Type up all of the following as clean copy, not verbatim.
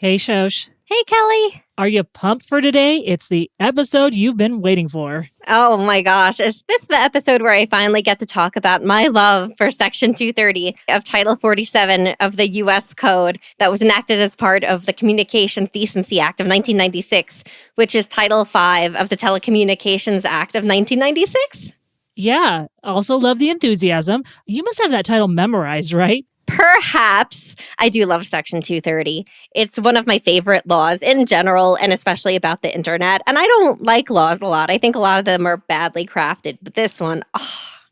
Hey, Shosh. Hey, Kelli. Are you pumped for today? It's the episode you've been waiting for. Oh my gosh. Is this the episode where I finally get to talk about my love for Section 230 of Title 47 of the U.S. Code that was enacted as part of the Communications Decency Act of 1996, which is Title 5 of the Telecommunications Act of 1996? Yeah, also love the enthusiasm. You must have that title memorized, right? Perhaps. I do love Section 230. It's one of my favorite laws in general, and especially about the internet. And I don't like laws a lot. I think a lot of them are badly crafted, but this one,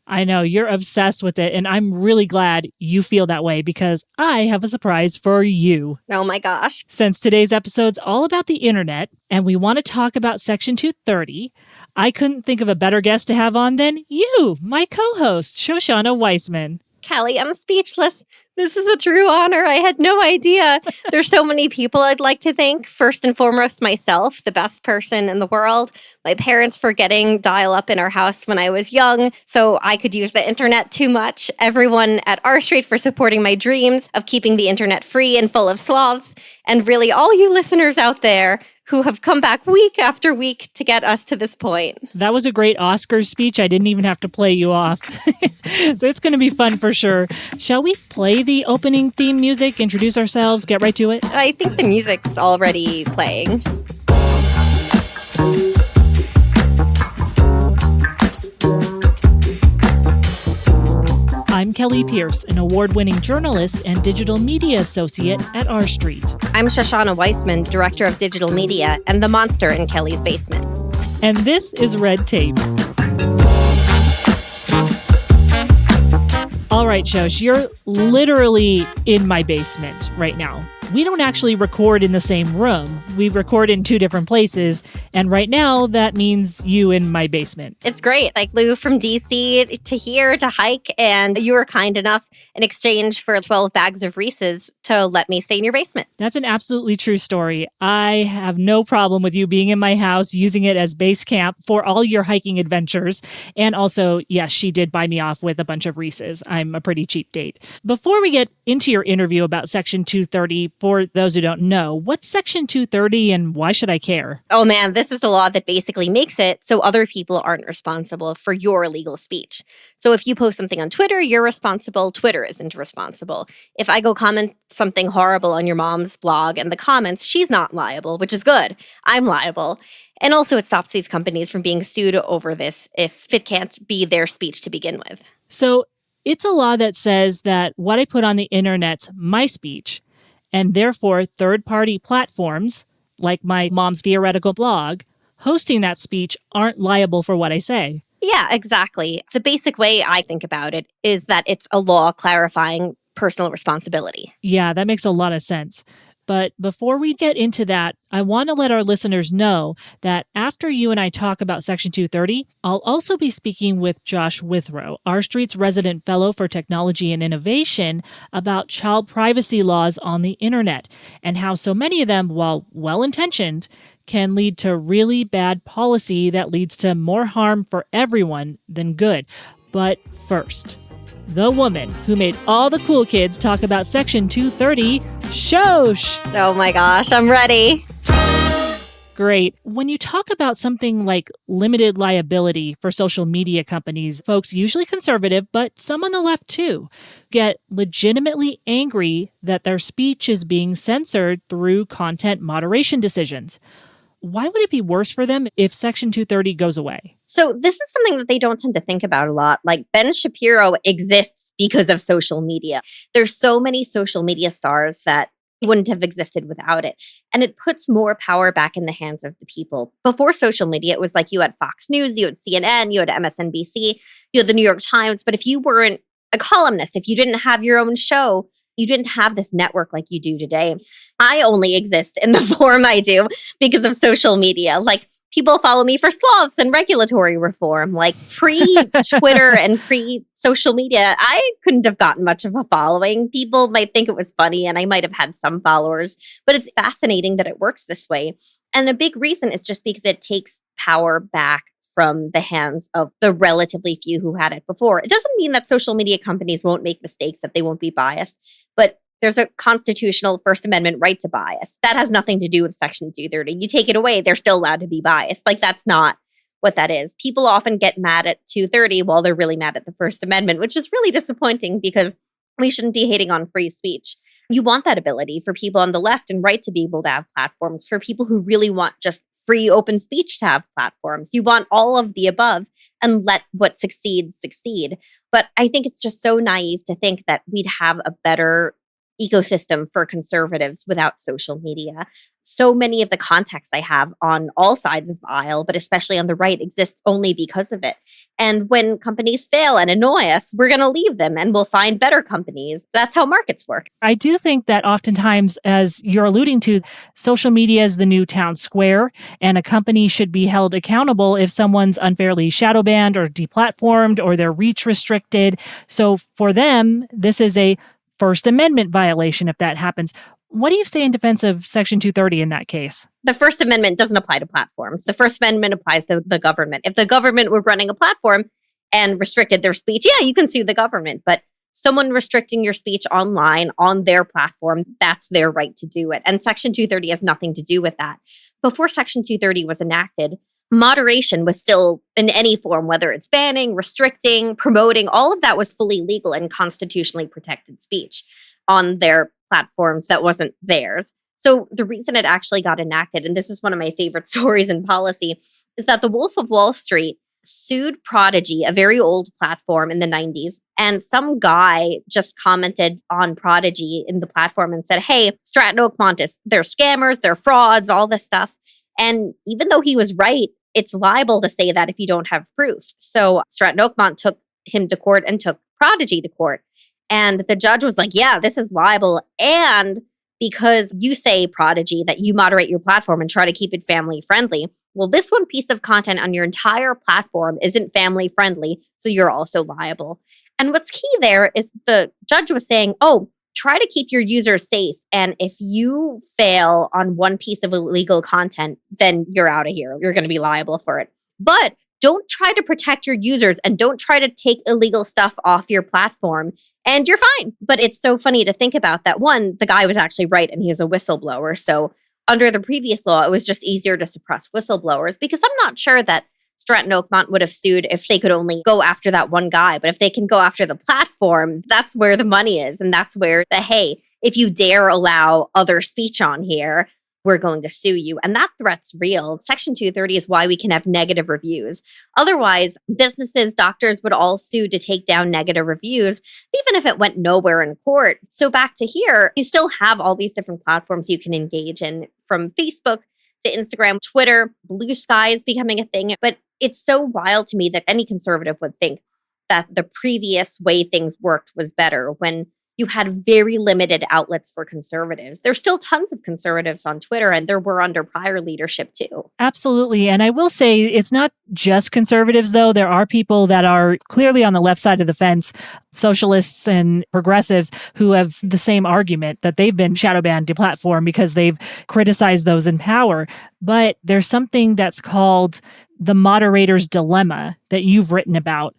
I know, you're obsessed with it, and I'm really glad you feel that way because I have a surprise for you. oh my gosh. Since today's episode's all about the internet, and we want to talk about Section 230, I couldn't think of a better guest to have on than you, my co-host, Shoshana Weissman. Kelli, I'm speechless. This is a true honor. I had no idea. There's so many people I'd like to thank. First and foremost, myself, the best person in the world. My parents for getting dial-up in our house when I was young, so I could use the internet too much. Everyone at R Street for supporting my dreams of keeping the internet free and full of sloths. And really, all you listeners out there who have come back week after week to get us to this point. That was a great Oscars speech. I didn't even have to play you off. So it's going to be fun for sure. Shall we play the opening theme music, introduce ourselves, get right to it? I think the music's already playing. I'm Kelli Pierce, an award-winning journalist and digital media associate at R Street. I'm Shoshana Weissman, director of digital media and the monster in Kelli's basement. And this is Red Tape. All right, Shosh, you're literally in my basement right now. We don't actually record in the same room. We record in two different places. And right now, that means you in my basement. It's great. I flew from DC to here to hike, and you were kind enough in exchange for 12 bags of Reese's to let me stay in your basement. That's an absolutely true story. I have no problem with you being in my house, using it as base camp for all your hiking adventures. And also, yes, she did buy me off with a bunch of Reese's. I'm a pretty cheap date. Before we get into your interview about Section 230, for those who don't know, what's Section 230 and why should I care? Oh man, this is the law that basically makes it so other people aren't responsible for your illegal speech. So if you post something on Twitter, you're responsible. Twitter isn't responsible. If I go comment something horrible on your mom's blog in the comments, she's not liable, which is good. I'm liable. And also it stops these companies from being sued over this if it can't be their speech to begin with. So it's a law that says that what I put on the internet's my speech, and therefore third-party platforms, like my mom's theoretical blog, hosting that speech aren't liable for what I say. Yeah, exactly. The basic way I think about it is that it's a law clarifying personal responsibility. Yeah, that makes a lot of sense. But before we get into that, I want to let our listeners know that after you and I talk about Section 230, I'll also be speaking with Josh Withrow, R Street's resident fellow for technology and innovation, about child privacy laws on the internet and how so many of them, while well-intentioned, can lead to really bad policy that leads to more harm for everyone than good. But first, the woman who made all the cool kids talk about Section 230, Shosh! Oh my gosh, I'm ready. Great. When you talk about something like limited liability for social media companies, folks, usually conservative, but some on the left too, get legitimately angry that their speech is being censored through content moderation decisions. Why would it be worse for them if Section 230 goes away? So this is something that they don't tend to think about a lot. Like Ben Shapiro exists because of social media. There's so many social media stars that wouldn't have existed without it. And it puts more power back in the hands of the people. Before social media, it was like you had Fox News, you had CNN, you had MSNBC, you had the New York Times. But if you weren't a columnist, if you didn't have your own show, you didn't have this network like you do today. I only exist in the form I do because of social media. Like people follow me for sloths and regulatory reform. Like pre-Twitter and pre-social media, I couldn't have gotten much of a following. People might think it was funny and I might have had some followers, but it's fascinating that it works this way. And a big reason is just because it takes power back from the hands of the relatively few who had it before. It doesn't mean that social media companies won't make mistakes, that they won't be biased, but There's a constitutional First Amendment right to bias. That has nothing to do with Section 230. You take it away, they're still allowed to be biased. Like, that's not what that is. People often get mad at 230 while they're really mad at the First Amendment, which is really disappointing because we shouldn't be hating on free speech. You want that ability for people on the left and right to be able to have platforms, for people who really want just free open speech to have platforms. You want all of the above and let what succeeds succeed. But I think it's just so naive to think that we'd have a better ecosystem for conservatives without social media. So many of the contacts I have on all sides of the aisle, but especially on the right, exist only because of it. And when companies fail and annoy us, we're going to leave them and we'll find better companies. That's how markets work. I do think that oftentimes, as you're alluding to, social media is the new town square, and a company should be held accountable if someone's unfairly shadow banned or deplatformed or their reach restricted. So for them, this is a First Amendment violation if that happens. What do you say in defense of Section 230 in that case? The First Amendment doesn't apply to platforms. The First Amendment applies to the government. If the government were running a platform and restricted their speech, yeah, you can sue the government. But someone restricting your speech online on their platform, that's their right to do it. And Section 230 has nothing to do with that. Before Section 230 was enacted, moderation was still in any form, whether it's banning, restricting, promoting, all of that was fully legal and constitutionally protected speech on their platforms that wasn't theirs. So the reason it actually got enacted, and this is one of my favorite stories in policy, is that the Wolf of Wall Street sued Prodigy, a very old platform in the 90s. And some guy just commented on Prodigy in the platform and said, hey, Stratton Oakmont, they're scammers, they're frauds, all this stuff. And even though he was right, it's liable to say that if you don't have proof. So Stratton Oakmont took him to court and took Prodigy to court. And the judge was like, yeah, this is liable. And because you say, Prodigy, that you moderate your platform and try to keep it family friendly, well, this one piece of content on your entire platform isn't family friendly, so you're also liable. And what's key there is the judge was saying, oh, try to keep your users safe. And if you fail on one piece of illegal content, then you're out of here. You're going to be liable for it. But don't try to protect your users and don't try to take illegal stuff off your platform and you're fine. But it's so funny to think about that. One, the guy was actually right and he is a whistleblower. So under the previous law, it was just easier to suppress whistleblowers because I'm not sure that Stratton Oakmont would have sued if they could only go after that one guy. But if they can go after the platform, that's where the money is. And that's where hey, if you dare allow other speech on here, we're going to sue you. And that threat's real. Section 230 is why we can have negative reviews. Otherwise, businesses, doctors would all sue to take down negative reviews, even if it went nowhere in court. So back to here, you still have all these different platforms you can engage in, from Facebook to Instagram, Twitter. Blue Sky is becoming a thing. But it's so wild to me that any conservative would think that the previous way things worked was better when you had very limited outlets for conservatives. There's still tons of conservatives on Twitter, and there were under prior leadership too. Absolutely. And I will say it's not just conservatives, though. There are people that are clearly on the left side of the fence, socialists and progressives, who have the same argument that they've been shadow banned, deplatformed because they've criticized those in power. But there's something that's called the moderator's dilemma that you've written about.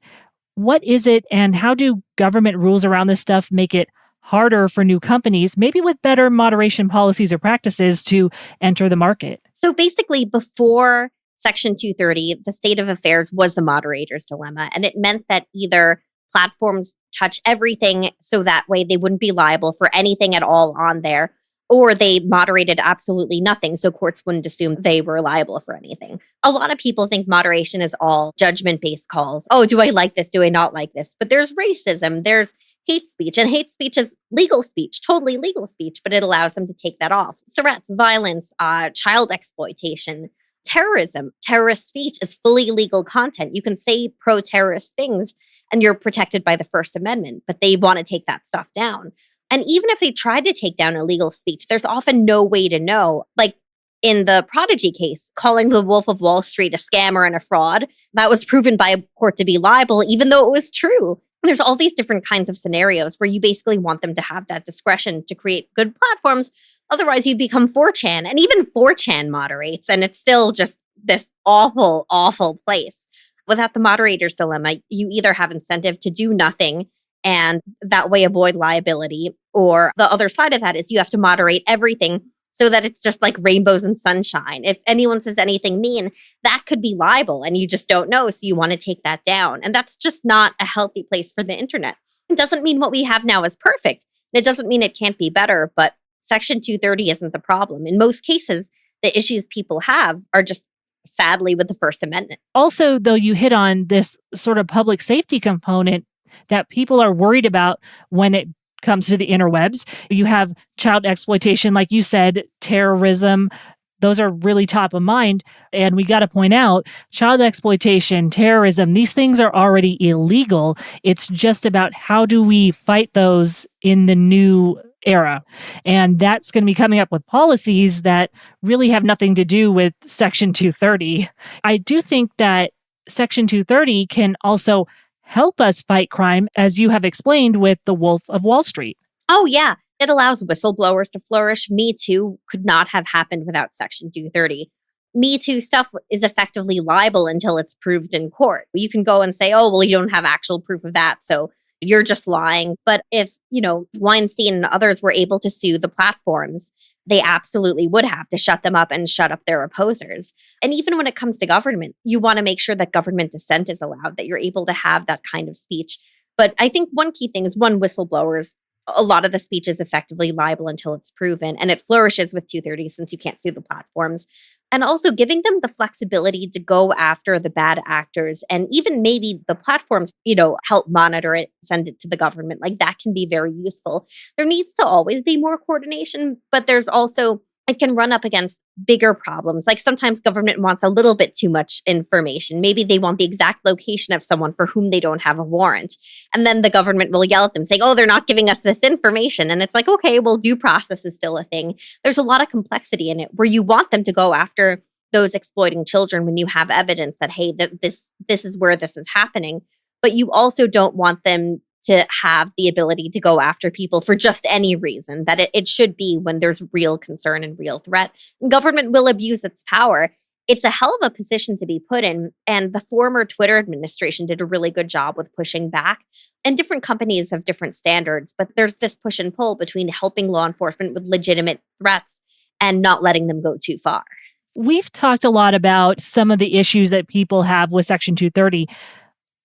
What is it, and how do government rules around this stuff make it harder for new companies, maybe with better moderation policies or practices, to enter the market? So basically, before Section 230, the state of affairs was the moderator's dilemma. And it meant that either platforms touch everything so that way they wouldn't be liable for anything at all on there, or they moderated absolutely nothing, so courts wouldn't assume they were liable for anything. A lot of people think moderation is all judgment-based calls. Oh, do I like this? Do I not like this? But there's racism, there's hate speech, and hate speech is legal speech, totally legal speech, but it allows them to take that off. Threats, violence, child exploitation, terrorism. Terrorist speech is fully legal content. You can say pro-terrorist things, and you're protected by the First Amendment, but they want to take that stuff down. And even if they tried to take down illegal speech, there's often no way to know. Like in the Prodigy case, calling the Wolf of Wall Street a scammer and a fraud, that was proven by a court to be liable, even though it was true. There's all these different kinds of scenarios where you basically want them to have that discretion to create good platforms. Otherwise, you become 4chan, and even 4chan moderates, and it's still just this awful, awful place. Without the moderator's dilemma, you either have incentive to do nothing and that way avoid liability. Or the other side of that is you have to moderate everything so that it's just like rainbows and sunshine. If anyone says anything mean, that could be libel and you just don't know. So you want to take that down. And that's just not a healthy place for the internet. It doesn't mean what we have now is perfect. It doesn't mean it can't be better, but Section 230 isn't the problem. In most cases, the issues people have are just sadly with the First Amendment. Also, though, you hit on this sort of public safety component that people are worried about when it comes to the interwebs. You have child exploitation, like you said, terrorism. Those are really top of mind. And we got to point out child exploitation, terrorism, these things are already illegal. It's just about how do we fight those in the new era. And that's going to be coming up with policies that really have nothing to do with Section 230. I do think that Section 230 can also help us fight crime, as you have explained with the Wolf of Wall Street. Oh, yeah. It allows whistleblowers to flourish. Me Too could not have happened without Section 230. Me Too stuff is effectively libel until it's proved in court. You can go and say, oh, well, you don't have actual proof of that, so you're just lying. But if, Weinstein and others were able to sue the platforms, they absolutely would have to shut them up and shut up their opposers. And even when it comes to government, you want to make sure that government dissent is allowed, that you're able to have that kind of speech. But I think one key thing is, whistleblowers. A lot of the speech is effectively libel until it's proven, and it flourishes with 230 since you can't sue the platforms. And also giving them the flexibility to go after the bad actors, and even maybe the platforms, help monitor it, send it to the government. Like that can be very useful. There needs to always be more coordination, but there's also, it can run up against bigger problems. Like sometimes government wants a little bit too much information. Maybe they want the exact location of someone for whom they don't have a warrant. And then the government will yell at them saying, oh, they're not giving us this information. And it's like, okay, well, due process is still a thing. There's a lot of complexity in it where you want them to go after those exploiting children when you have evidence that, hey, this is where this is happening. But you also don't want them to have the ability to go after people for just any reason, that it should be when there's real concern and real threat. And government will abuse its power. It's a hell of a position to be put in. And the former Twitter administration did a really good job with pushing back. And different companies have different standards, but there's this push and pull between helping law enforcement with legitimate threats and not letting them go too far. We've talked a lot about some of the issues that people have with Section 230.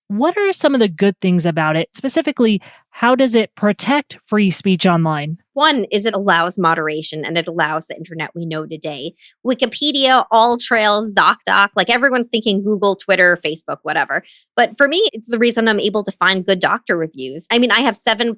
What are some of the good things about it? Specifically, how does it protect free speech online? One is it allows moderation and it allows the internet we know today. Wikipedia, AllTrails, ZocDoc, like everyone's thinking Google, Twitter, Facebook, whatever. But for me, it's the reason I'm able to find good doctor reviews. I mean, I have 7+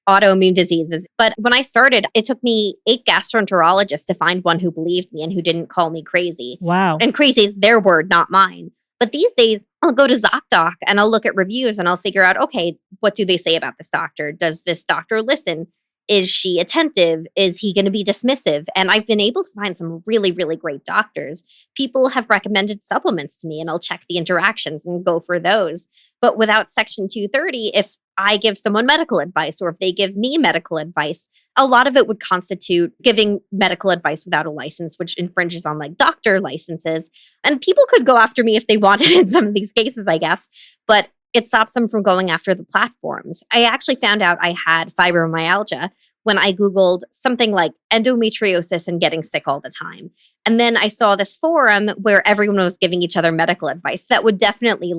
autoimmune diseases. But when I started, it took me 8 gastroenterologists to find one who believed me and who didn't call me crazy. Wow. And crazy is their word, not mine. But these days, I'll go to ZocDoc and I'll look at reviews and I'll figure out, okay, what do they say about this doctor? Does this doctor listen? Is she attentive? Is he going to be dismissive? And I've been able to find some really, really great doctors. People have recommended supplements to me and I'll check the interactions and go for those. But without Section 230, if I give someone medical advice or if they give me medical advice, a lot of it would constitute giving medical advice without a license, which infringes on like doctor licenses. And people could go after me if they wanted in some of these cases, I guess. But it stops them from going after the platforms. I actually found out I had fibromyalgia when I Googled something like endometriosis and getting sick all the time. And then I saw this forum where everyone was giving each other medical advice that would definitely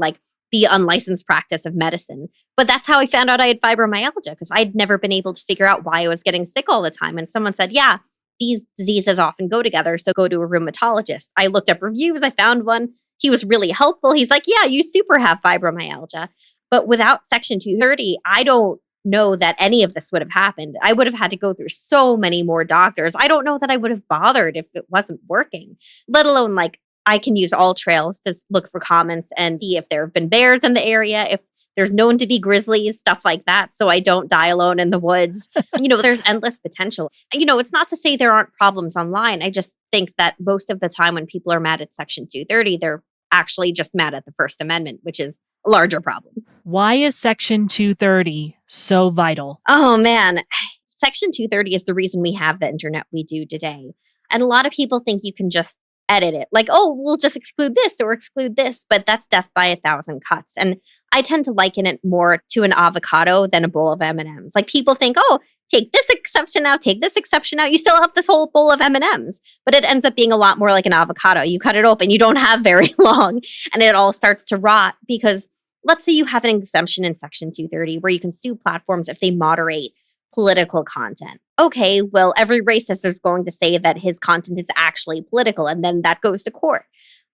be unlicensed practice of medicine. But that's how I found out I had fibromyalgia, because I'd never been able to figure out why I was getting sick all the time. And someone said, yeah, these diseases often go together, so go to a rheumatologist. I looked up reviews, I found one. He was really helpful. He's like, yeah, you super have fibromyalgia. But without Section 230, I don't know that any of this would have happened. I would have had to go through so many more doctors. I don't know that I would have bothered if it wasn't working, let alone I can use AllTrails to look for comments and see if there have been bears in the area, if there's known to be grizzlies, stuff like that, so I don't die alone in the woods. There's endless potential. It's not to say there aren't problems online. I just think that most of the time when people are mad at Section 230, they're actually just mad at the First Amendment, which is a larger problem. Why is Section 230 so vital? Oh, man. Section 230 is the reason we have the internet we do today. And a lot of people think you can just edit it. Like, oh, we'll just exclude this or exclude this, but that's death by 1,000 cuts. And I tend to liken it more to an avocado than a bowl of M&Ms. Like people think, oh, take this exception out, take this exception out. You still have this whole bowl of M&Ms, but it ends up being a lot more like an avocado. You cut it open, you don't have very long, and it all starts to rot because let's say you have an exemption in Section 230 where you can sue platforms if they moderate political content. Okay, well, every racist is going to say that his content is actually political, and then that goes to court.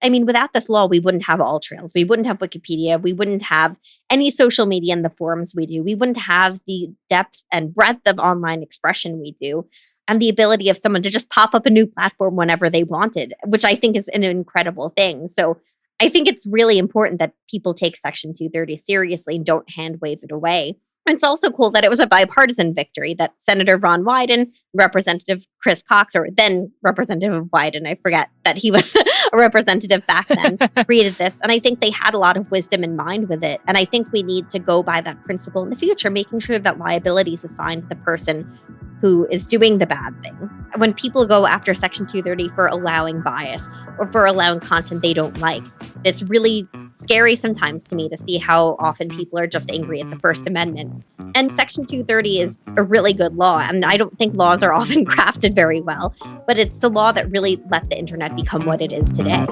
I mean, without this law, we wouldn't have All Trails. We wouldn't have Wikipedia. We wouldn't have any social media in the forums we do. We wouldn't have the depth and breadth of online expression we do, and the ability of someone to just pop up a new platform whenever they wanted, which I think is an incredible thing. So I think it's really important that people take Section 230 seriously and don't hand wave it away. It's also cool that it was a bipartisan victory, that Senator Ron Wyden, Representative Chris Cox, or then Representative Wyden, I forget that he was a representative back then, created this. And I think they had a lot of wisdom in mind with it. And I think we need to go by that principle in the future, making sure that liability is assigned to the person who is doing the bad thing. When people go after Section 230 for allowing bias or for allowing content they don't like, it's really scary sometimes to me to see how often people are just angry at the First Amendment. And Section 230 is a really good law, and I don't think laws are often crafted very well, but it's the law that really let the internet become what it is today.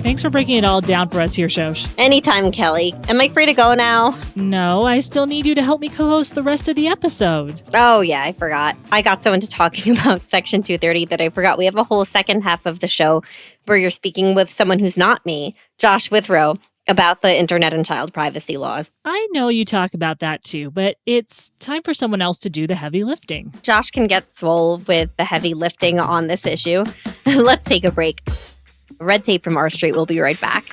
Thanks for breaking it all down for us here, Shosh. Anytime, Kelly. Am I free to go now? No, I still need you to help me co-host the rest of the episode. Oh, yeah, I forgot. I got so into talking about Section 230 that I forgot we have a whole second half of the show where you're speaking with someone who's not me, Josh Withrow, about the internet and child privacy laws. I know you talk about that too, but it's time for someone else to do the heavy lifting. Josh can get swole with the heavy lifting on this issue. Let's take a break. Red Tape from R Street. We'll be right back.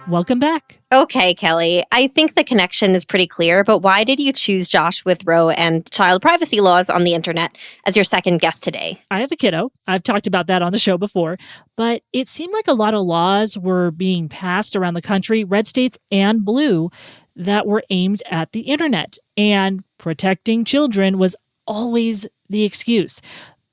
Welcome back. Okay, Kelly. I think the connection is pretty clear, but why did you choose Josh Withrow and child privacy laws on the internet as your second guest today? I have a kiddo. I've talked about that on the show before, but it seemed like a lot of laws were being passed around the country, red states and blue, that were aimed at the internet, and protecting children was always the excuse.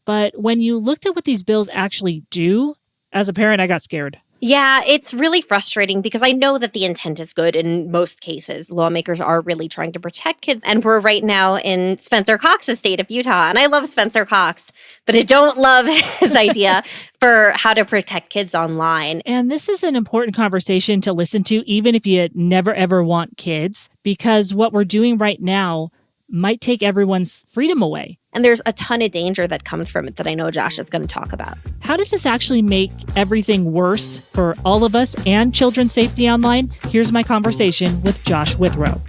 But when you looked at what these bills actually do, as a parent, I got scared. Yeah, it's really frustrating because I know that the intent is good in most cases. Lawmakers are really trying to protect kids. And we're right now in Spencer Cox's state of Utah. And I love Spencer Cox, but I don't love his idea for how to protect kids online. And this is an important conversation to listen to, even if you never, ever want kids, because what we're doing right now might take everyone's freedom away. And there's a ton of danger that comes from it that I know Josh is going to talk about. How does this actually make everything worse for all of us and children's safety online? Here's my conversation with Josh Withrow.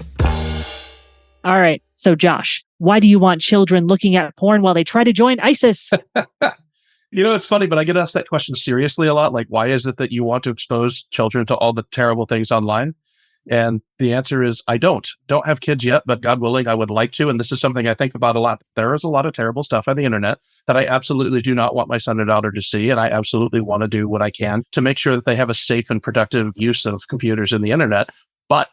All right. So, Josh, why do you want children looking at porn while they try to join ISIS? It's funny, but I get asked that question seriously a lot. Like, why is it that you want to expose children to all the terrible things online? And the answer is, I don't have kids yet, but God willing, I would like to. And this is something I think about a lot. There is a lot of terrible stuff on the internet that I absolutely do not want my son or daughter to see. And I absolutely want to do what I can to make sure that they have a safe and productive use of computers and the internet. But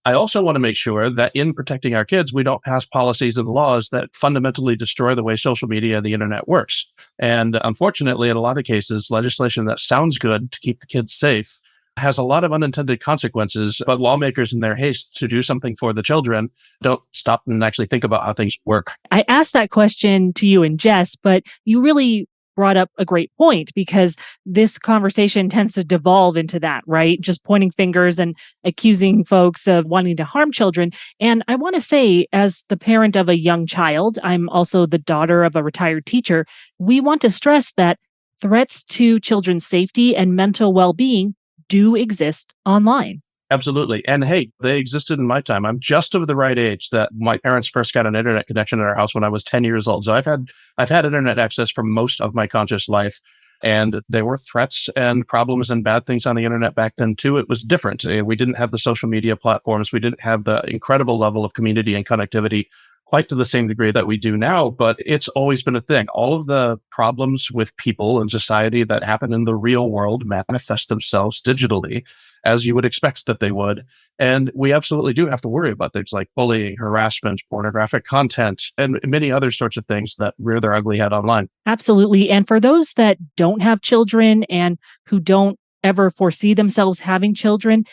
I also want to make sure that in protecting our kids, we don't pass policies and laws that fundamentally destroy the way social media and the internet works. And unfortunately, in a lot of cases, legislation that sounds good to keep the kids safe has a lot of unintended consequences, but lawmakers in their haste to do something for the children don't stop and actually think about how things work. I asked that question to you and Jess, but you really brought up a great point because this conversation tends to devolve into that, right? Just pointing fingers and accusing folks of wanting to harm children. And I want to say, as the parent of a young child, I'm also the daughter of a retired teacher, we want to stress that threats to children's safety and mental well-being do exist online. Absolutely. And hey, they existed in my time. I'm just of the right age that my parents first got an internet connection in our house when I was 10 years old. So I've had internet access for most of my conscious life. And there were threats and problems and bad things on the internet back then too. It was different. We didn't have the social media platforms. We didn't have the incredible level of community and connectivity quite to the same degree that we do now, but it's always been a thing. All of the problems with people and society that happen in the real world manifest themselves digitally, as you would expect that they would. And we absolutely do have to worry about things like bullying, harassment, pornographic content, and many other sorts of things that rear their ugly head online. Absolutely. And for those that don't have children and who don't ever foresee themselves having children,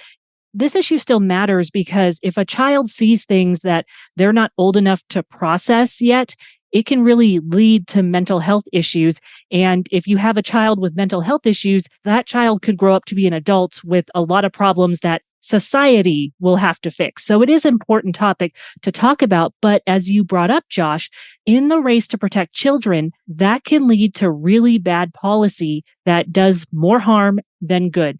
this issue still matters because if a child sees things that they're not old enough to process yet, it can really lead to mental health issues. And if you have a child with mental health issues, that child could grow up to be an adult with a lot of problems that society will have to fix. So it is an important topic to talk about. But as you brought up, Josh, in the race to protect children, that can lead to really bad policy that does more harm than good.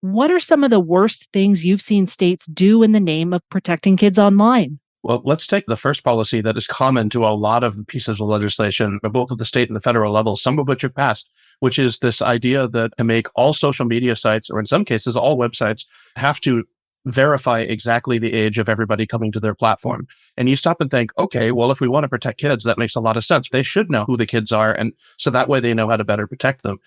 What are some of the worst things you've seen states do in the name of protecting kids online? Well, let's take the first policy that is common to a lot of pieces of legislation, both at the state and the federal level, some of which have passed, which is this idea that to make all social media sites, or in some cases, all websites, have to verify exactly the age of everybody coming to their platform. And you stop and think, okay, well, if we want to protect kids, that makes a lot of sense. They should know who the kids are. And so that way they know how to better protect them.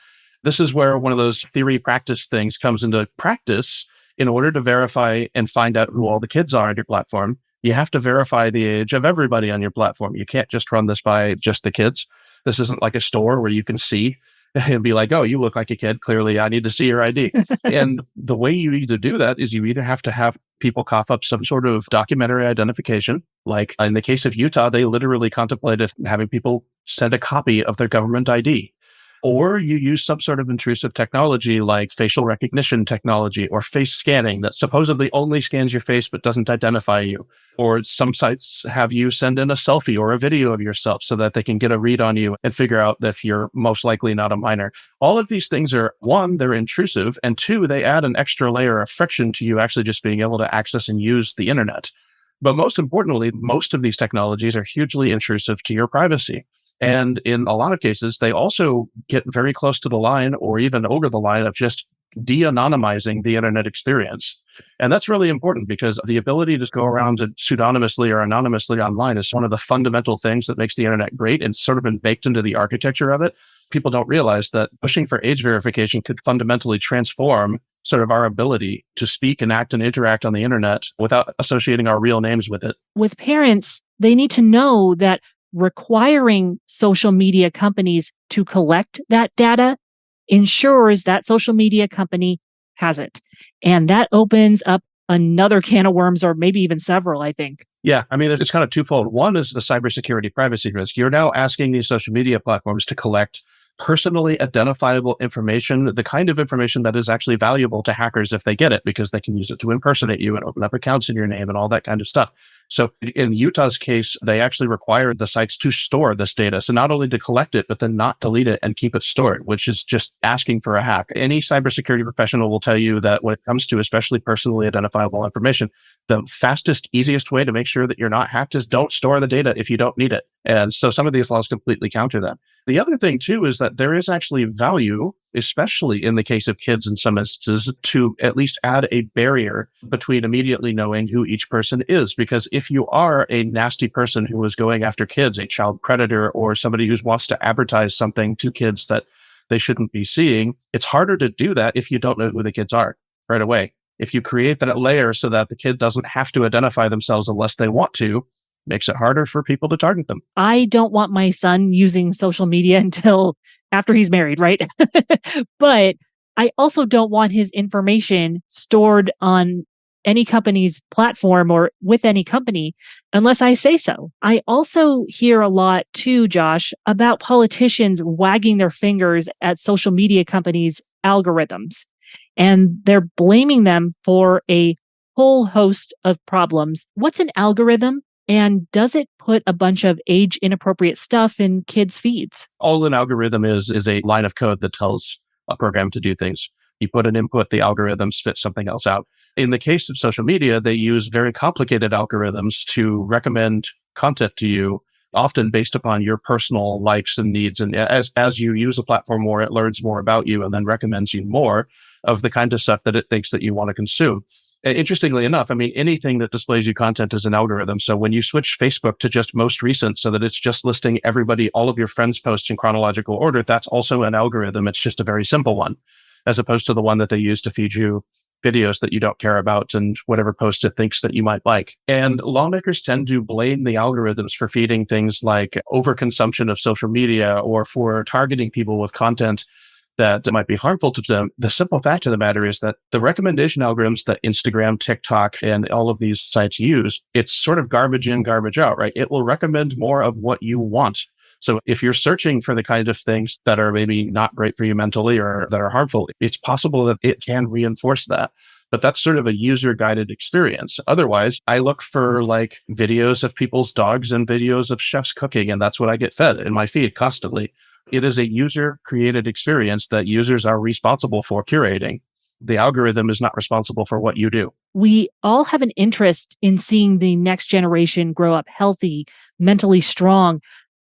This is where one of those theory practice things comes into practice. In order to verify and find out who all the kids are on your platform, you have to verify the age of everybody on your platform. You can't just run this by just the kids. This isn't like a store where you can see and be like, oh, you look like a kid. Clearly, I need to see your ID. And the way you need to do that is you either have to have people cough up some sort of documentary identification. Like in the case of Utah, they literally contemplated having people send a copy of their government ID. Or you use some sort of intrusive technology like facial recognition technology or face scanning that supposedly only scans your face but doesn't identify you. Or some sites have you send in a selfie or a video of yourself so that they can get a read on you and figure out if you're most likely not a minor. All of these things are, one, they're intrusive, and two, they add an extra layer of friction to you actually just being able to access and use the internet. But most importantly, most of these technologies are hugely intrusive to your privacy. And in a lot of cases, they also get very close to the line or even over the line of just de-anonymizing the internet experience. And that's really important because the ability to go around pseudonymously or anonymously online is one of the fundamental things that makes the internet great and sort of been baked into the architecture of it. People don't realize that pushing for age verification could fundamentally transform sort of our ability to speak and act and interact on the internet without associating our real names with it. With parents, they need to know that requiring social media companies to collect that data ensures that social media company has it. And that opens up another can of worms, or maybe even several, I think. Yeah, I mean, it's kind of twofold. One is the cybersecurity privacy risk. You're now asking these social media platforms to collect personally identifiable information, the kind of information that is actually valuable to hackers if they get it, because they can use it to impersonate you and open up accounts in your name and all that kind of stuff. So in Utah's case, they actually required the sites to store this data. So not only to collect it, but then not delete it and keep it stored, which is just asking for a hack. Any cybersecurity professional will tell you that when it comes to especially personally identifiable information, the fastest, easiest way to make sure that you're not hacked is don't store the data if you don't need it. And so some of these laws completely counter that. The other thing, too, is that there is actually value, especially in the case of kids in some instances, to at least add a barrier between immediately knowing who each person is. Because if you are a nasty person who is going after kids, a child predator, or somebody who wants to advertise something to kids that they shouldn't be seeing, it's harder to do that if you don't know who the kids are right away. If you create that layer so that the kid doesn't have to identify themselves unless they want to, makes it harder for people to target them. I don't want my son using social media until after he's married, right? But I also don't want his information stored on any company's platform or with any company unless I say so. I also hear a lot too, Josh, about politicians wagging their fingers at social media companies' algorithms. And they're blaming them for a whole host of problems. What's an algorithm? And does it put a bunch of age inappropriate stuff in kids' feeds? All an algorithm is a line of code that tells a program to do things. You put an input, the algorithm spits something else out. In the case of social media, they use very complicated algorithms to recommend content to you, often based upon your personal likes and needs. And as you use a platform more, it learns more about you and then recommends you more of the kind of stuff that it thinks that you want to consume. Interestingly enough, I mean, anything that displays you content is an algorithm. So when you switch Facebook to just most recent so that it's just listing everybody, all of your friends' posts in chronological order, that's also an algorithm. It's just a very simple one, as opposed to the one that they use to feed you videos that you don't care about and whatever post it thinks that you might like. And lawmakers tend to blame the algorithms for feeding things like overconsumption of social media or for targeting people with content that might be harmful to them. The simple fact of the matter is that the recommendation algorithms that Instagram, TikTok, and all of these sites use, it's sort of garbage in, garbage out, right? It will recommend more of what you want. So if you're searching for the kind of things that are maybe not great for you mentally or that are harmful, it's possible that it can reinforce that. But that's sort of a user-guided experience. Otherwise, I look for like videos of people's dogs and videos of chefs cooking, and that's what I get fed in my feed constantly. It is a user-created experience that users are responsible for curating. The algorithm is not responsible for what you do. We all have an interest in seeing the next generation grow up healthy, mentally strong.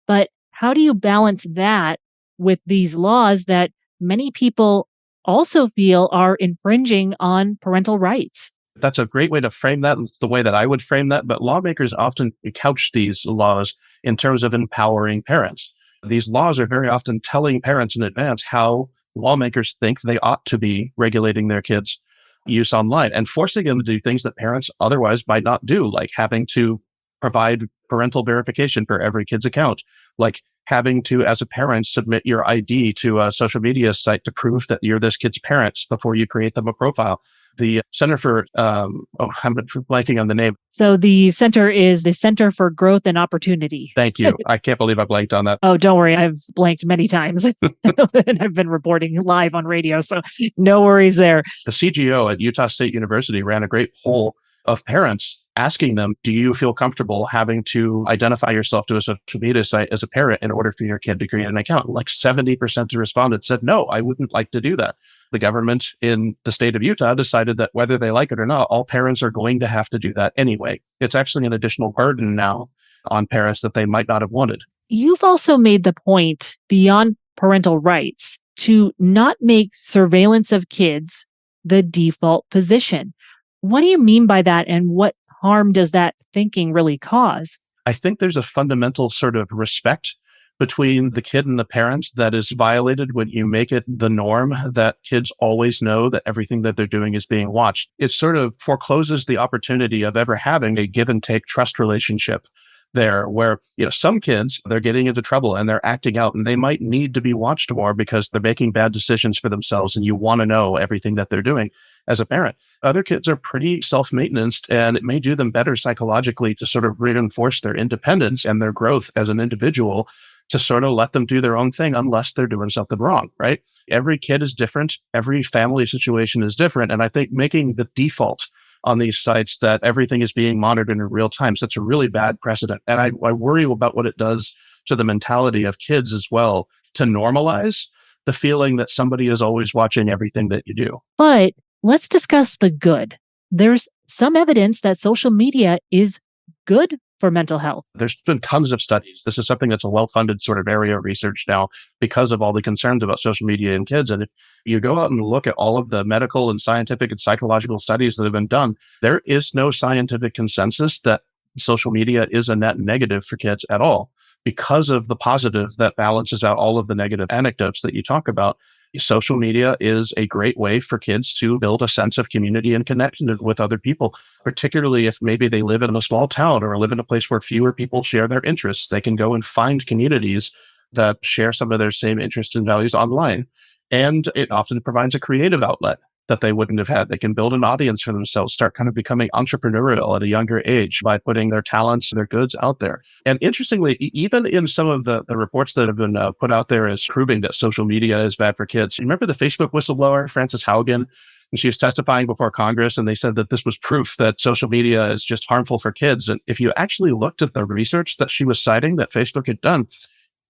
But how do you balance that with these laws that many people also feel are infringing on parental rights? That's a great way to frame that. It's the way that I would frame that. But lawmakers often couch these laws in terms of empowering parents. These laws are very often telling parents in advance how lawmakers think they ought to be regulating their kids' use online and forcing them to do things that parents otherwise might not do, like having to provide parental verification for every kid's account, like having to, as a parent, submit your ID to a social media site to prove that you're this kid's parents before you create them a profile. The Center for, I'm blanking on the name. So the center is the Center for Growth and Opportunity. Thank you. I can't believe I blanked on that. Oh, don't worry. I've blanked many times and I've been reporting live on radio. So no worries there. The CGO at Utah State University ran a great poll of parents asking them, do you feel comfortable having to identify yourself to a social media site as a parent in order for your kid to create an account? Like 70% of respondents said, no, I wouldn't like to do that. The government in the state of Utah decided that whether they like it or not, all parents are going to have to do that anyway. It's actually an additional burden now on parents that they might not have wanted. You've also made the point beyond parental rights to not make surveillance of kids the default position. What do you mean by that, and what harm does that thinking really cause? I think there's a fundamental sort of respect between the kid and the parents that is violated when you make it the norm that kids always know that everything that they're doing is being watched. It sort of forecloses the opportunity of ever having a give and take trust relationship there where, some kids, they're getting into trouble and they're acting out and they might need to be watched more because they're making bad decisions for themselves and you want to know everything that they're doing as a parent. Other kids are pretty self-maintenanced and it may do them better psychologically to sort of reinforce their independence and their growth as an individual to sort of let them do their own thing unless they're doing something wrong, right? Every kid is different. Every family situation is different. And I think making the default on these sites that everything is being monitored in real time, so that's a really bad precedent. And I worry about what it does to the mentality of kids as well, to normalize the feeling that somebody is always watching everything that you do. But let's discuss the good. There's some evidence that social media is good for mental health. There's been tons of studies. This is something that's a well-funded sort of area of research now because of all the concerns about social media in kids. And if you go out and look at all of the medical and scientific and psychological studies that have been done, there is no scientific consensus that social media is a net negative for kids at all because of the positive that balances out all of the negative anecdotes that you talk about. Social media is a great way for kids to build a sense of community and connection with other people, particularly if maybe they live in a small town or live in a place where fewer people share their interests. They can go and find communities that share some of their same interests and values online. And it often provides a creative outlet that they wouldn't have had. They can build an audience for themselves, start kind of becoming entrepreneurial at a younger age by putting their talents and their goods out there. And interestingly, even in some of the reports that have been put out there as proving that social media is bad for kids, you remember the Facebook whistleblower, Frances Haugen? And she was testifying before Congress, and they said that this was proof that social media is just harmful for kids. And if you actually looked at the research that she was citing that Facebook had done,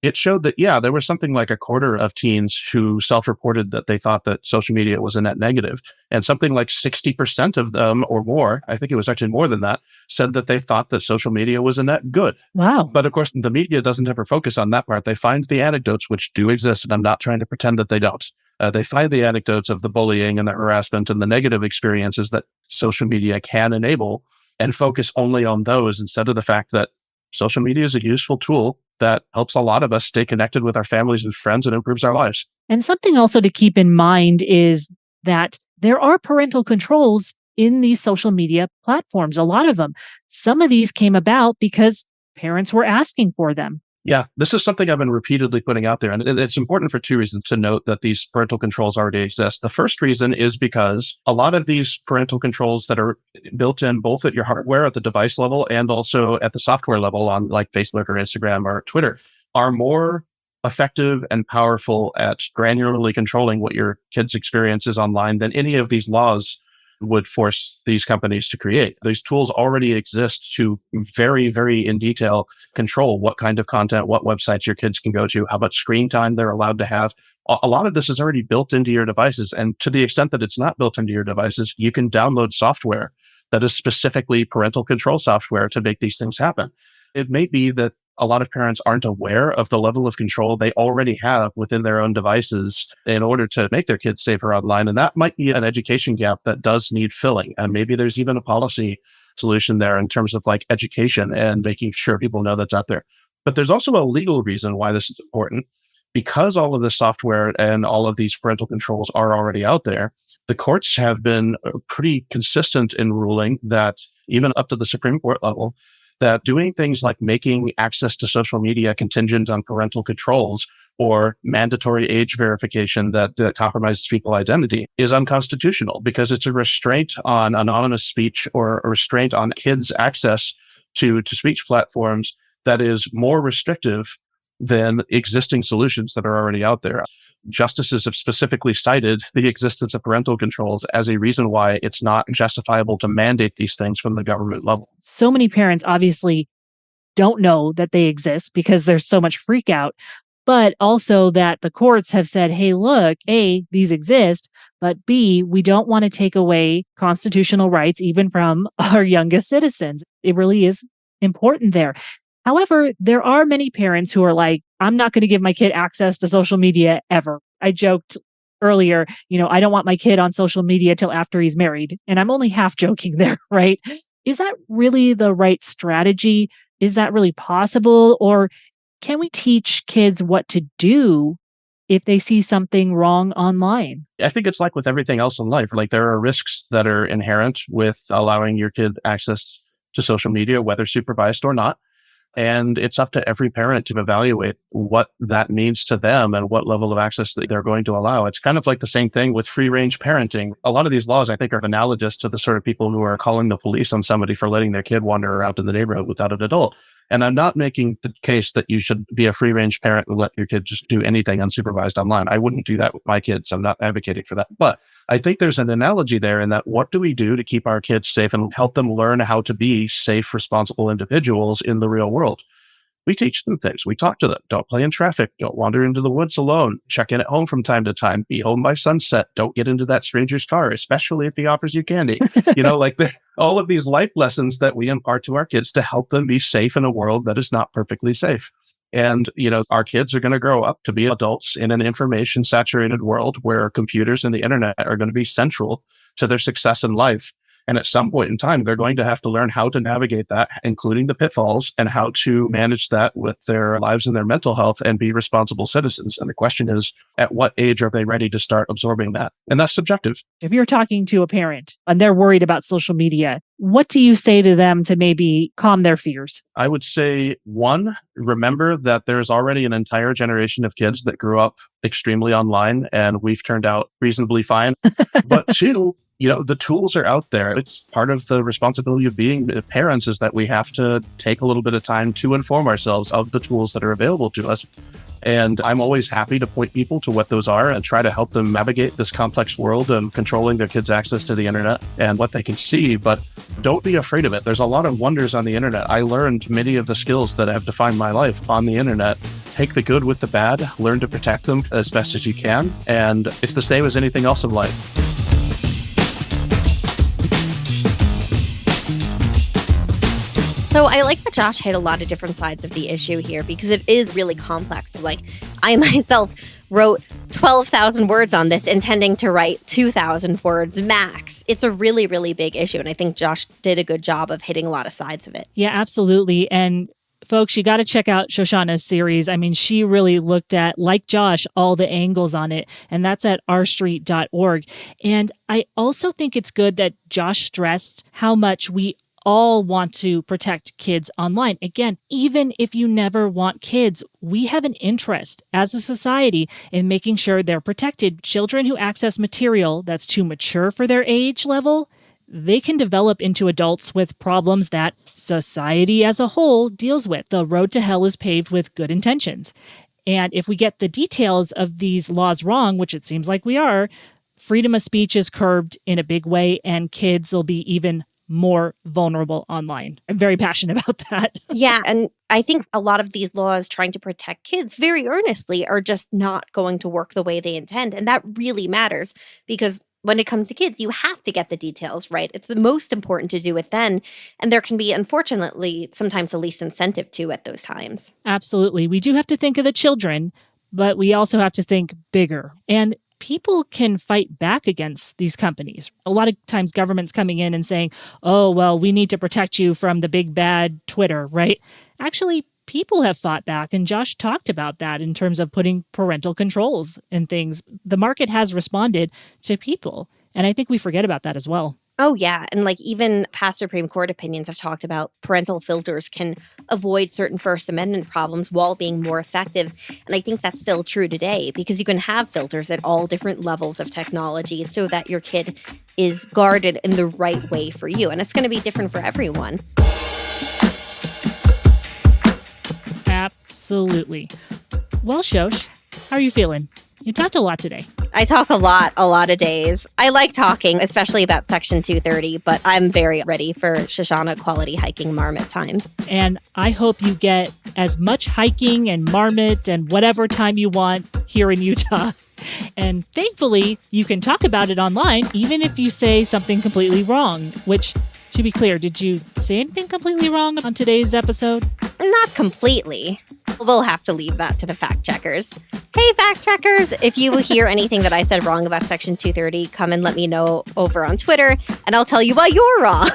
it showed that, there was something like a quarter of teens who self-reported that they thought that social media was a net negative. And something like 60% of them or more, I think it was actually more than that, said that they thought that social media was a net good. Wow. But of course, the media doesn't ever focus on that part. They find the anecdotes, which do exist, and I'm not trying to pretend that they don't. They find the anecdotes of the bullying and the harassment and the negative experiences that social media can enable and focus only on those instead of the fact that social media is a useful tool that helps a lot of us stay connected with our families and friends and improves our lives. And something also to keep in mind is that there are parental controls in these social media platforms, a lot of them. Some of these came about because parents were asking for them. Yeah, this is something I've been repeatedly putting out there. And it's important for two reasons to note that these parental controls already exist. The first reason is because a lot of these parental controls that are built in both at your hardware at the device level and also at the software level on like Facebook or Instagram or Twitter are more effective and powerful at granularly controlling what your kids' experience is online than any of these laws would force these companies to create. These tools already exist to very, very in detail control what kind of content, what websites your kids can go to, how much screen time they're allowed to have. A lot of this is already built into your devices. And to the extent that it's not built into your devices, you can download software that is specifically parental control software to make these things happen. It may be that a lot of parents aren't aware of the level of control they already have within their own devices in order to make their kids safer online. And that might be an education gap that does need filling. And maybe there's even a policy solution there in terms of like education and making sure people know that's out there. But there's also a legal reason why this is important. Because all of the software and all of these parental controls are already out there, the courts have been pretty consistent in ruling that even up to the Supreme Court level, that doing things like making access to social media contingent on parental controls or mandatory age verification that compromises people's identity is unconstitutional because it's a restraint on anonymous speech or a restraint on kids' access to speech platforms that is more restrictive than existing solutions that are already out there. Justices have specifically cited the existence of parental controls as a reason why it's not justifiable to mandate these things from the government level. So many parents obviously don't know that they exist because there's so much freak out, but also that the courts have said, hey, look, A, these exist, but B, we don't want to take away constitutional rights even from our youngest citizens. It really is important there. However, there are many parents who are like, I'm not going to give my kid access to social media ever. I joked earlier, I don't want my kid on social media till after he's married. And I'm only half joking there, right? Is that really the right strategy? Is that really possible? Or can we teach kids what to do if they see something wrong online? I think it's like with everything else in life. Like there are risks that are inherent with allowing your kid access to social media, whether supervised or not. And it's up to every parent to evaluate what that means to them and what level of access that they're going to allow. It's kind of like the same thing with free range parenting. A lot of these laws, I think, are analogous to the sort of people who are calling the police on somebody for letting their kid wander around in the neighborhood without an adult. And I'm not making the case that you should be a free range parent and let your kid just do anything unsupervised online. I wouldn't do that with my kids. I'm not advocating for that. But I think there's an analogy there in that what do we do to keep our kids safe and help them learn how to be safe, responsible individuals in the real world? We teach them things. We talk to them. Don't play in traffic. Don't wander into the woods alone. Check in at home from time to time. Be home by sunset. Don't get into that stranger's car, especially if he offers you candy. All of these life lessons that we impart to our kids to help them be safe in a world that is not perfectly safe. And, our kids are going to grow up to be adults in an information saturated world where computers and the internet are going to be central to their success in life. And at some point in time, they're going to have to learn how to navigate that, including the pitfalls, and how to manage that with their lives and their mental health and be responsible citizens. And the question is, at what age are they ready to start absorbing that? And that's subjective. If you're talking to a parent and they're worried about social media, what do you say to them to maybe calm their fears? I would say, one, remember that there's already an entire generation of kids that grew up extremely online and we've turned out reasonably fine. But two, the tools are out there. It's part of the responsibility of being parents is that we have to take a little bit of time to inform ourselves of the tools that are available to us. And I'm always happy to point people to what those are and try to help them navigate this complex world of controlling their kids' access to the internet and what they can see. But don't be afraid of it. There's a lot of wonders on the internet. I learned many of the skills that have defined my life on the internet. Take the good with the bad, learn to protect them as best as you can. And it's the same as anything else in life. So I like that Josh hit a lot of different sides of the issue here because it is really complex. Like I myself wrote 12,000 words on this, intending to write 2,000 words max. It's a really, really big issue. And I think Josh did a good job of hitting a lot of sides of it. Yeah, absolutely. And folks, you got to check out Shoshana's series. I mean, she really looked at, like Josh, all the angles on it, and that's at ourstreet.org. And I also think it's good that Josh stressed how much we all want to protect kids online. Again, even if you never want kids, we have an interest as a society in making sure they're protected. Children who access material that's too mature for their age level, they can develop into adults with problems that society as a whole deals with. The road to hell is paved with good intentions. And if we get the details of these laws wrong, which it seems like we are, freedom of speech is curbed in a big way, and kids will be even more vulnerable online. I'm very passionate about that. Yeah, and I think a lot of these laws trying to protect kids very earnestly are just not going to work the way they intend. And that really matters because when it comes to kids, you have to get the details right. It's the most important to do it then. And there can be, unfortunately, sometimes the least incentive to at those times. Absolutely. We do have to think of the children, but we also have to think bigger. And people can fight back against these companies. A lot of times government's coming in and saying, oh, well, we need to protect you from the big bad Twitter, right? Actually, people have fought back, and Josh talked about that in terms of putting parental controls and things. The market has responded to people, and I think we forget about that as well. Oh, yeah. And like even past Supreme Court opinions have talked about parental filters can avoid certain First Amendment problems while being more effective. And I think that's still true today because you can have filters at all different levels of technology so that your kid is guarded in the right way for you. And it's going to be different for everyone. Absolutely. Well, Shosh, how are you feeling? You talked a lot today. I talk a lot of days. I like talking, especially about Section 230, but I'm very ready for Shoshana quality hiking marmot time. And I hope you get as much hiking and marmot and whatever time you want here in Utah. And thankfully, you can talk about it online, even if you say something completely wrong, which, to be clear, did you say anything completely wrong on today's episode? Not completely. We'll have to leave that to the fact checkers. Hey, fact checkers, if you hear anything that I said wrong about Section 230, come and let me know over on Twitter, and I'll tell you why you're wrong.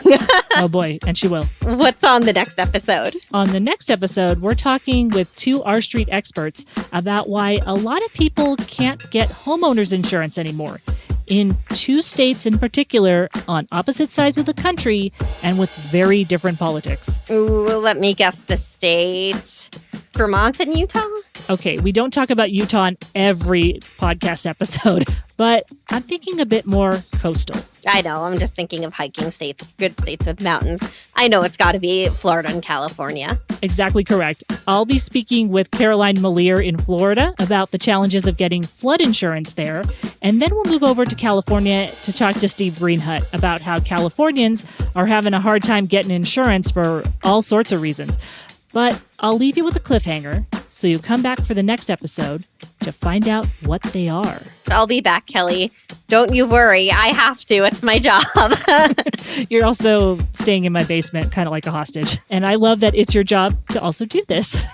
Oh boy, and she will. What's on the next episode? On the next episode, we're talking with two R Street experts about why a lot of people can't get homeowners insurance anymore. In two states in particular, on opposite sides of the country, and with very different politics. Ooh, let me guess the states. Vermont and Utah? Okay, we don't talk about Utah on every podcast episode, but I'm thinking a bit more coastal. I know, I'm just thinking of hiking states, good states with mountains. I know it's got to be Florida and California. Exactly correct. I'll be speaking with Caroline Malier in Florida about the challenges of getting flood insurance there. And then we'll move over to California to talk to Steve Greenhut about how Californians are having a hard time getting insurance for all sorts of reasons. But I'll leave you with a cliffhanger, so you come back for the next episode to find out what they are. I'll be back, Kelly. Don't you worry. I have to. It's my job. You're also staying in my basement, kind of like a hostage. And I love that it's your job to also do this.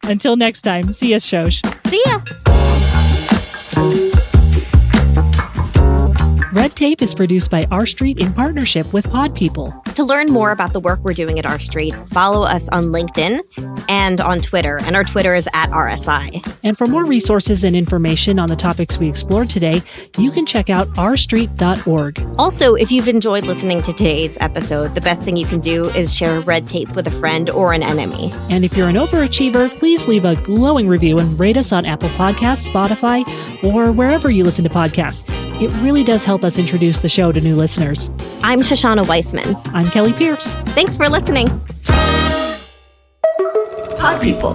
Until next time, see ya, Shosh. See ya. Red Tape is produced by R Street in partnership with Pod People. To learn more about the work we're doing at R Street, follow us on LinkedIn and on Twitter. And our Twitter is @RSI. And for more resources and information on the topics we explored today, you can check out rstreet.org. Also, if you've enjoyed listening to today's episode, the best thing you can do is share Red Tape with a friend or an enemy. And if you're an overachiever, please leave a glowing review and rate us on Apple Podcasts, Spotify, or wherever you listen to podcasts. It really does help us introduce the show to new listeners. I'm Shoshana Weissman. I'm Kelli Pierce. Thanks for listening. Pod People.